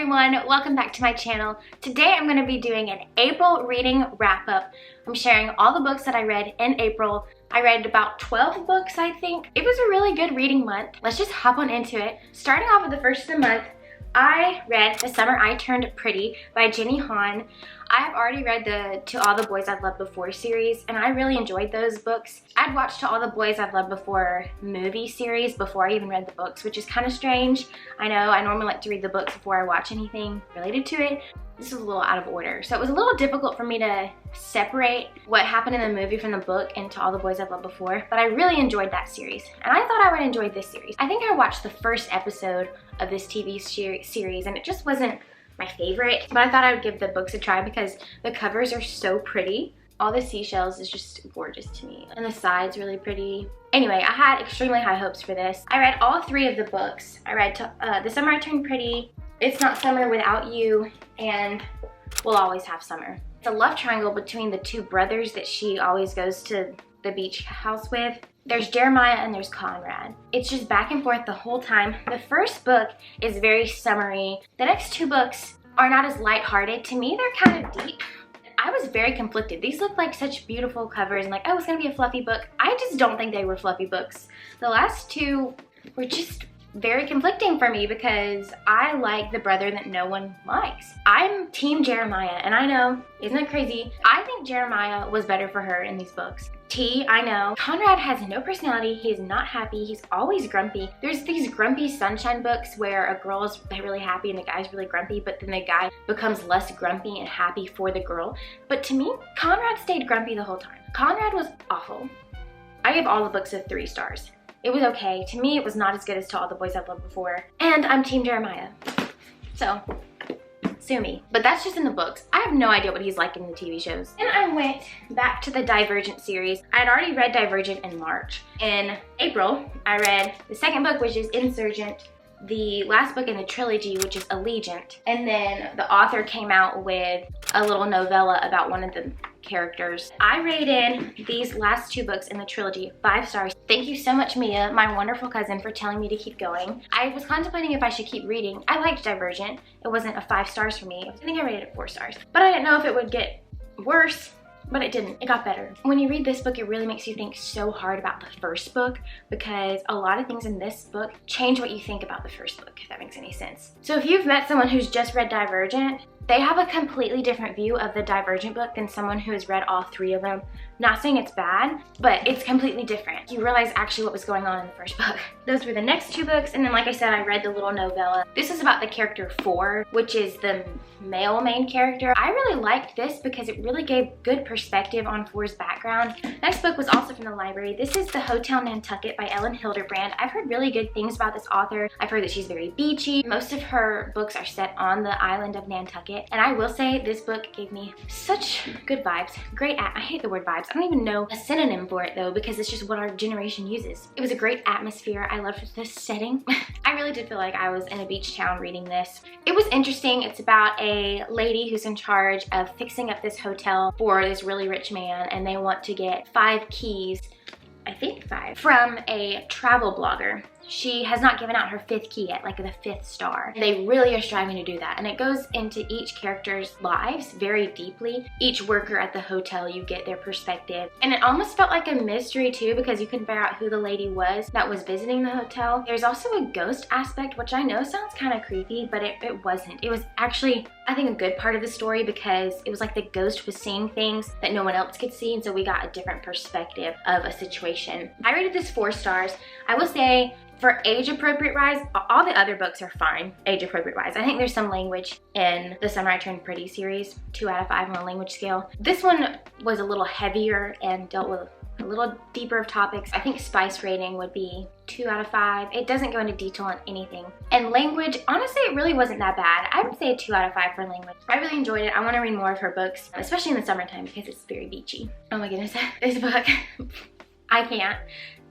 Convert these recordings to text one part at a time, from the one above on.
everyone, welcome back to my channel. Today I'm going to be doing an April reading wrap-up. I'm sharing all the books that I read in April. I read about 12 books, I think. It was a really good reading month. Let's just hop on into it. Starting off with the first of the month, I read The Summer I Turned Pretty by Jenny Han. I've already read the To All the Boys I've Loved Before series, and I really enjoyed those books. I'd watched To All the Boys I've Loved Before movie series before I even read the books, which is kind of strange. I know I normally like to read the books before I watch anything related to it. This was a little out of order, so it was a little difficult for me to separate what happened in the movie from the book and To All the Boys I've Loved Before, but I really enjoyed that series, and I thought I would enjoy this series. I think I watched the first episode of this TV series, and it just wasn't my favorite, but I thought I would give the books a try because the covers are so pretty. All the seashells is just gorgeous to me, and the side's really pretty. Anyway, I had extremely high hopes for this. I read all three of the books. I read The Summer I Turned Pretty, It's Not Summer Without You, and We'll Always Have Summer. It's a love triangle between the two brothers that she always goes to the beach house with. There's Jeremiah and there's Conrad. It's just back and forth the whole time. The first book is very summery. The next two books are not as lighthearted. To me, they're kind of deep. I was very conflicted. These look like such beautiful covers and like, oh, it's gonna be a fluffy book. I just don't think they were fluffy books. The last two were just very conflicting for me because I like the brother that no one likes. I'm Team Jeremiah, and I know, isn't that crazy? I think Jeremiah was better for her in these books. I know. Conrad has no personality. He's not happy. He's always grumpy. There's these grumpy sunshine books where a girl is really happy and the guy's really grumpy, but then the guy becomes less grumpy and happy for the girl. But to me, Conrad stayed grumpy the whole time. Conrad was awful. I give all the books a 3 stars. It was okay. To me, it was not as good as To All the Boys I've Loved Before. And I'm Team Jeremiah. So, sue me. But that's just in the books. I have no idea what he's like in the TV shows. And I went back to the Divergent series. I had already read Divergent in March. In April, I read the second book, which is Insurgent, the last book in the trilogy, which is Allegiant, and then the author came out with a little novella about one of the characters. I rated these last 2 books in the trilogy 5 stars. Thank you so much, Mia, my wonderful cousin, for telling me to keep going. I was contemplating if I should keep reading. I liked Divergent. It wasn't a 5 stars for me. I think I rated it 4 stars. But I didn't know if it would get worse. But it didn't. It got better. When you read this book, it really makes you think so hard about the first book because a lot of things in this book change what you think about the first book, if that makes any sense. So if you've met someone who's just read Divergent, they have a completely different view of the Divergent book than someone who has read all 3 of them. Not saying it's bad, but it's completely different. You realize actually what was going on in the first book. Those were the next 2 books, and then like I said, I read the little novella. This is about the character 4, which is the male main character. I really liked this because it really gave good perspective on 4's background. Next book was also from the library. This is The Hotel Nantucket by Ellen Hilderbrand. I've heard really good things about this author. I've heard that she's very beachy. Most of her books are set on the island of Nantucket. And I will say this book gave me such good vibes. Great I hate the word vibes. I don't even know a synonym for it though because it's just what our generation uses. It was a great atmosphere. I loved this setting. I really did feel like I was in a beach town reading this. It was interesting. It's about a lady who's in charge of fixing up this hotel for this really rich man, and they want to get 5 keys, I think 5, from a travel blogger. She has not given out her 5th key yet, like the 5th star. They really are striving to do that, and it goes into each character's lives very deeply. Each worker at the hotel, you get their perspective. And it almost felt like a mystery too because you couldn't figure out who the lady was that was visiting the hotel. There's also a ghost aspect, which I know sounds kind of creepy, but it wasn't. It was actually, I think, a good part of the story because it was like the ghost was seeing things that no one else could see, and so we got a different perspective of a situation. I rated this 4 stars. I will say, for age-appropriate wise, all the other books are fine, age-appropriate wise. I think there's some language in the Summer I Turned Pretty series, 2 out of 5 on a language scale. This one was a little heavier and dealt with a little deeper of topics. I think spice rating would be 2 out of 5. It doesn't go into detail on anything. And language, honestly, it really wasn't that bad. I would say a 2 out of 5 for language. I really enjoyed it. I want to read more of her books, especially in the summertime because it's very beachy. Oh my goodness, this book, I can't.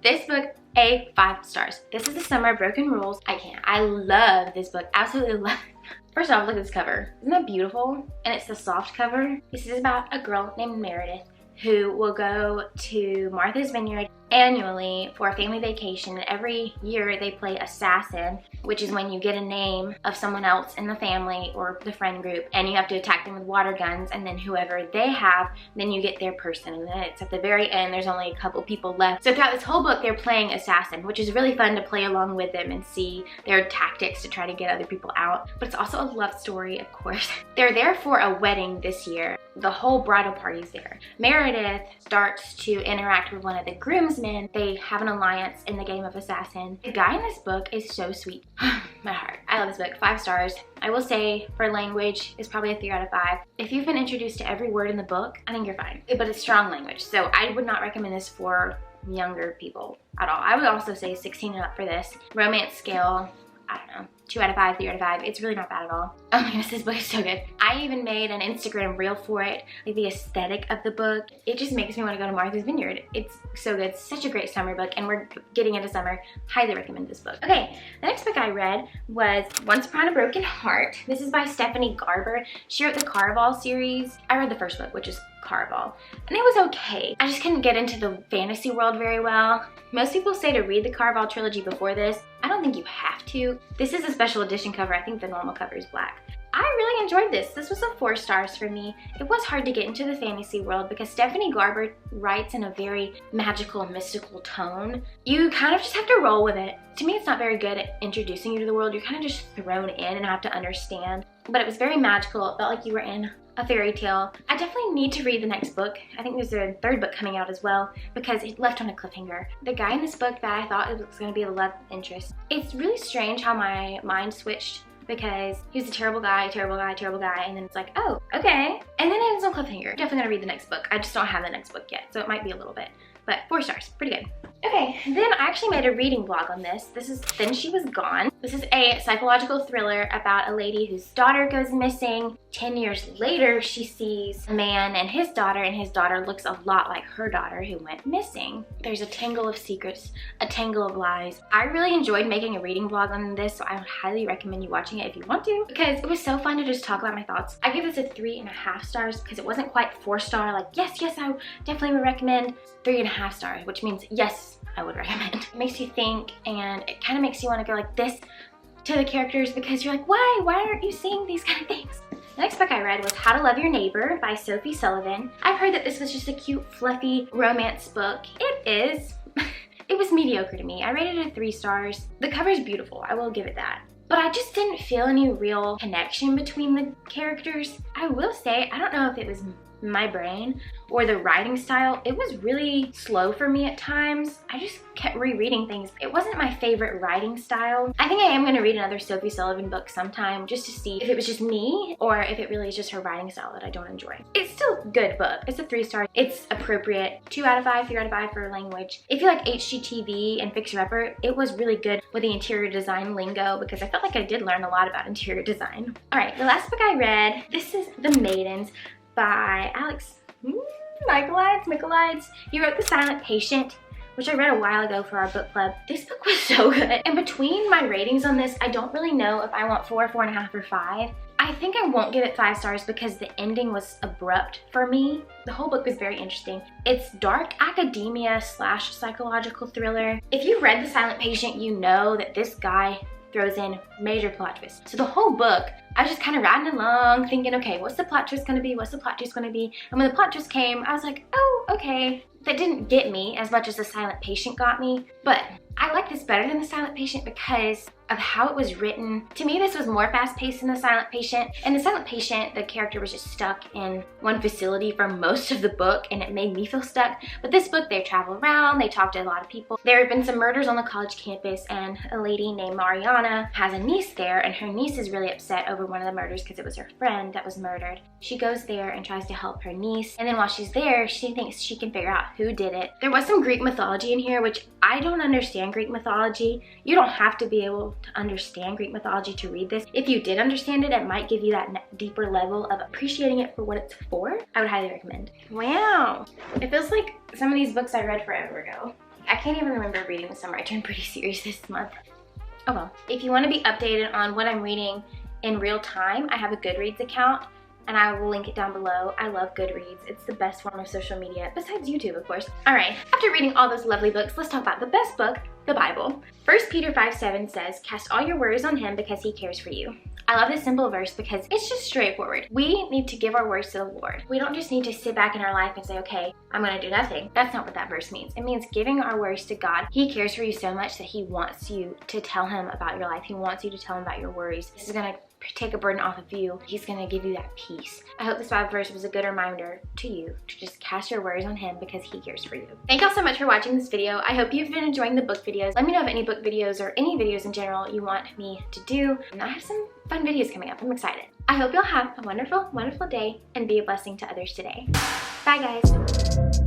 This book, 5 stars. This is The Summer of Broken Rules. I can't. I love this book. Absolutely love it. First off, look at this cover. Isn't that beautiful? And it's the soft cover. This is about a girl named Meredith who will go to Martha's Vineyard annually for a family vacation. Every year they play assassin, which is when you get a name of someone else in the family or the friend group, and you have to attack them with water guns, and then whoever they have, then you get their person, and then it's at the very end, there's only a couple people left. So throughout this whole book they're playing assassin, which is really fun to play along with them and see their tactics to try to get other people out. But it's also a love story, of course. They're there for a wedding this year. The whole bridal party's there. Meredith starts to interact with one of the groomsmen. They have an alliance in the game of assassin. The guy in this book is so sweet. My heart. I love this book. 5 stars. I will say for language, it's probably a 3 out of 5. If you've been introduced to every word in the book, I think you're fine. But it's strong language, so I would not recommend this for younger people at all. I would also say 16 and up for this. Romance scale, I don't know, 2 out of 5, 3 out of 5. It's really not bad at all. Oh my goodness, this book is so good. I even made an Instagram reel for it, like the aesthetic of the book. It just makes me want to go to Martha's Vineyard. It's so good. It's such a great summer book, and we're getting into summer. Highly recommend this book. Okay, the next book I read was Once Upon a Broken Heart. This is by Stephanie Garber. She wrote the Caraval series. I read the first book, which is Caraval, and it was okay. I just couldn't get into the fantasy world very well. Most people say to read the Caraval trilogy before this. I don't think you have to. This is a special edition cover. I think the normal cover is black. I really enjoyed this. This was a 4 stars for me. It was hard to get into the fantasy world because Stephanie Garber writes in a very magical and mystical tone. You kind of just have to roll with it. To me, it's not very good at introducing you to the world. You're kind of just thrown in and have to understand. But it was very magical. It felt like you were in a fairy tale. I definitely need to read the next book. I think there's a 3rd book coming out as well because it left on a cliffhanger. The guy in this book that I thought it was going to be a love interest. It's really strange how my mind switched because he was a terrible guy, and then it's like, oh, okay. And then it ends on cliffhanger. Definitely gonna read the next book. I just don't have the next book yet, so it might be a little bit. But 4 stars, pretty good. Okay, then I actually made a reading blog on this. This is Then She Was Gone. This is a psychological thriller about a lady whose daughter goes missing. 10 years later, she sees a man and his daughter looks a lot like her daughter who went missing. There's a tangle of secrets, a tangle of lies. I really enjoyed making a reading blog on this, so I would highly recommend you watching it if you want to, because it was so fun to just talk about my thoughts. I give this a 3.5 stars because it wasn't quite 4 star, like yes, I definitely would recommend. 3.5 stars, which means yes, I would recommend. It makes you think, and it kind of makes you want to go like this to the characters because you're like, why aren't you seeing these kind of things? The next book I read was How to Love Your Neighbor by Sophie Sullivan. I've heard that this was just a cute, fluffy romance book. It is. It was mediocre to me. I rated it 3 stars. The cover is beautiful, I will give it that. But I just didn't feel any real connection between the characters. I will say, I don't know if it was my brain or the writing style. It was really slow for me at times. I just kept rereading things. It wasn't my favorite writing style. I think I am going to read another Sophie Sullivan book sometime just to see if it was just me or if it really is just her writing style that I don't enjoy. It's still a good book. It's a 3 star. It's appropriate. 2 out of 5, 3 out of 5 for language. If you like HGTV and Fixer Upper, it was really good with the interior design lingo because I felt like I did learn a lot about interior design. Alright, the last book I read, this is The Maidens by Alex Michaelides. He wrote The Silent Patient, which I read a while ago for our book club. This book was so good. And between my ratings on this, I don't really know if I want 4, 4.5, or 5. I think I won't give it 5 stars because the ending was abrupt for me. The whole book was very interesting. It's dark academia / psychological thriller. If you've read The Silent Patient, you know that this guy throws in major plot twists. So the whole book, I was just kind of riding along thinking, okay, what's the plot twist gonna be? What's the plot twist gonna be? And when the plot twist came, I was like, oh, okay. That didn't get me as much as The Silent Patient got me, but I like this better than The Silent Patient because of how it was written. To me, this was more fast-paced than The Silent Patient. In The Silent Patient, the character was just stuck in one facility for most of the book, and it made me feel stuck. But this book, they travel around, they talk to a lot of people. There have been some murders on the college campus, and a lady named Mariana has a niece there, and her niece is really upset over one of the murders because it was her friend that was murdered. She goes there and tries to help her niece, and then while she's there, she thinks she can figure out who did it. There was some Greek mythology in here, which I don't understand Greek mythology. You don't have to be able to understand Greek mythology to read this. If you did understand it, it might give you that deeper level of appreciating it for what it's for. I would highly recommend. Wow, it feels like some of these books I read forever ago. I can't even remember reading this summer. I turned pretty serious this month. Oh well. If you want to be updated on what I'm reading in real time, I have a Goodreads account. and I will link it down below. I love Goodreads. It's the best form of social media, besides YouTube, of course. All right, after reading all those lovely books, let's talk about the best book, the Bible. 1 Peter 5:7 says, "Cast all your worries on him because he cares for you." I love this simple verse because it's just straightforward. We need to give our worries to the Lord. We don't just need to sit back in our life and say, okay, I'm gonna do nothing. That's not what that verse means. It means giving our worries to God. He cares for you so much that he wants you to tell him about your life. He wants you to tell him about your worries. This is gonna take a burden off of you. He's gonna give you that peace. I hope this Bible verse was a good reminder to you to just cast your worries on him because he cares for you. Thank y'all so much for watching this video. I hope you've been enjoying the book videos. Let me know of any book videos or any videos in general you want me to do. And I have some fun videos coming up. I'm excited. I hope you'll have a wonderful, wonderful day and be a blessing to others today. Bye guys.